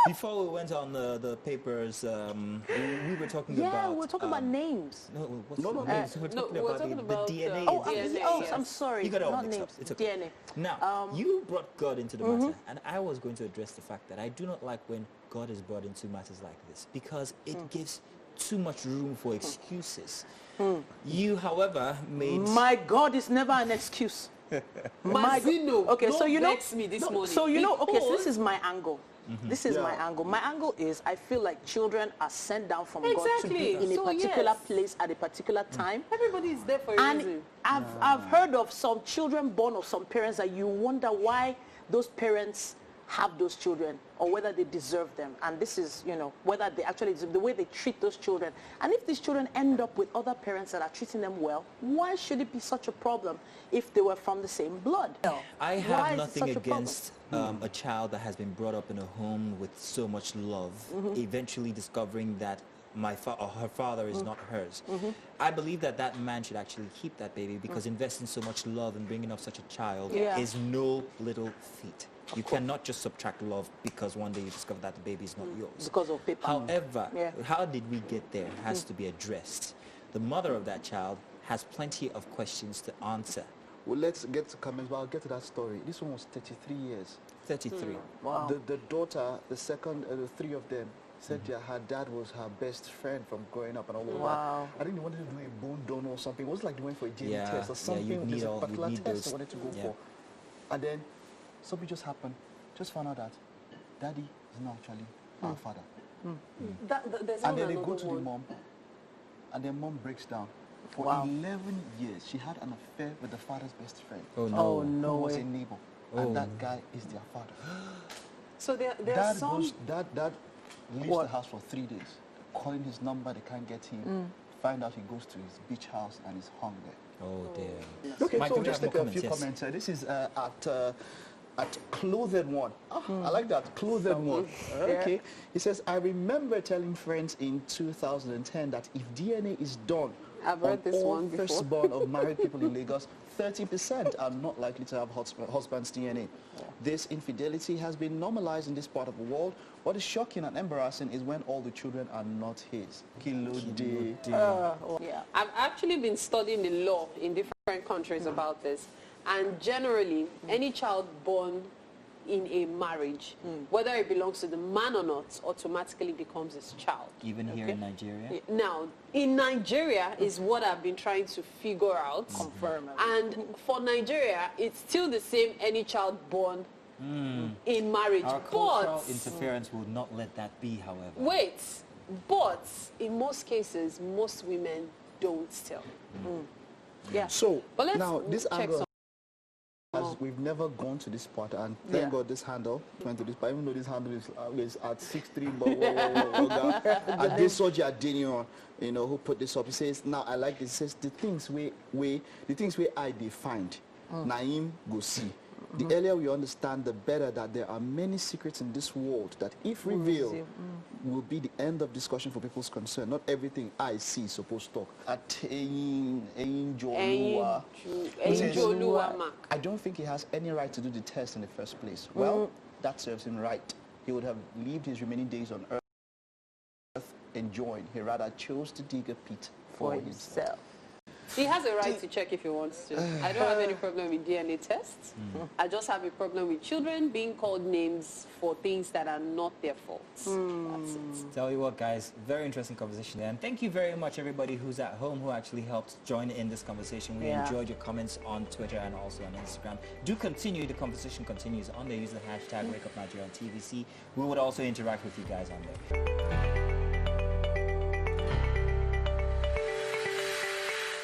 Before we went on the papers, we were talking about... Yeah, we're talking about names. No, what's names? We're talking about the DNA. Oh, I'm sorry. You got it all not mixed names. up. It's okay. DNA. Now, you brought God into the matter, and I was going to address the fact that I do not like when God is brought into matters like this, because it gives too much room for excuses. You, however, made... My God is never an excuse. Okay, so you know, me this morning. so you know, okay, so this is my angle. This is my angle. My angle is I feel like children are sent down from God to be in a particular place at a particular time. Everybody is there for a reason. I've heard of some children born of some parents that you wonder why those parents have those children or whether they deserve them. And this is, you know, whether they actually deserve the way they treat those children. And if these children end up with other parents that are treating them well, why should it be such a problem if they were from the same blood? I have nothing against a child that has been brought up in a home with so much love, eventually discovering that her father is not hers. I believe that that man should actually keep that baby, because investing so much love in bringing up such a child is no little feat. You cannot just subtract love because one day you discover that the baby is not yours. Because of paper. However, how did we get there has to be addressed. The mother of that child has plenty of questions to answer. Well, let's get to comments, but I'll get to that story. This one was 33 years. 33. Wow. The daughter, the second, the three of them, said her dad was her best friend from growing up and all of that. I think they wanted to do a bone donor or something. It was like they went for a DNA test or something. There's a particular test they wanted to go for. And then something just happened. Just found out that daddy is not actually our father. And then they go to the mom, and their mom breaks down. For 11 years, she had an affair with the father's best friend. Oh no! Oh no! Who was a neighbor, and that guy is their father. So there are some... Dad leaves the house for 3 days, calling his number, they can't get him. Find out he goes to his beach house and is hung there. Oh dear. Okay, Mike, so just take a few comments. This is at Clothed One. I like that, Clothed One. Okay. He says, I remember telling friends in 2010 that if DNA is done I've heard this one before. Firstborn of married people in Lagos, 30% are not likely to have husband's DNA. This infidelity has been normalized in this part of the world. What is shocking and embarrassing is when all the children are not his. I've actually been studying the law in different countries about this. And generally, any child born in a marriage, whether it belongs to the man or not, automatically becomes his child. Even here in Nigeria? Now, in Nigeria is what I've been trying to figure out. Confirm. And for Nigeria, it's still the same any child born in marriage. Our cultural interference will not let that be, however. Wait, but in most cases, most women don't still. Yeah. So, but let's now this check angle, we've never gone to this part, and thank God this handle went to this part, even though this handle is at 6'3", and this soldier Daniel, you know, who put this up, he says, now I like this, he says, the things where I defined, Naim go see. The earlier we understand, the better that there are many secrets in this world that, if revealed, will be the end of discussion for people's concern. Not everything I see is supposed to talk. I don't think he has any right to do the test in the first place. Well, that serves him right. He would have lived his remaining days on earth enjoying. He rather chose to dig a pit for himself. He has a right to check if he wants to. I don't have any problem with DNA tests. I just have a problem with children being called names for things that are not their faults. That's it. Tell you what, guys, very interesting conversation there. And thank you very much, everybody who's at home who actually helped join in this conversation. We enjoyed your comments on Twitter and also on Instagram. Do continue. The conversation continues on there. Use the hashtag WakeUpNigeria on TVC. We would also interact with you guys on there.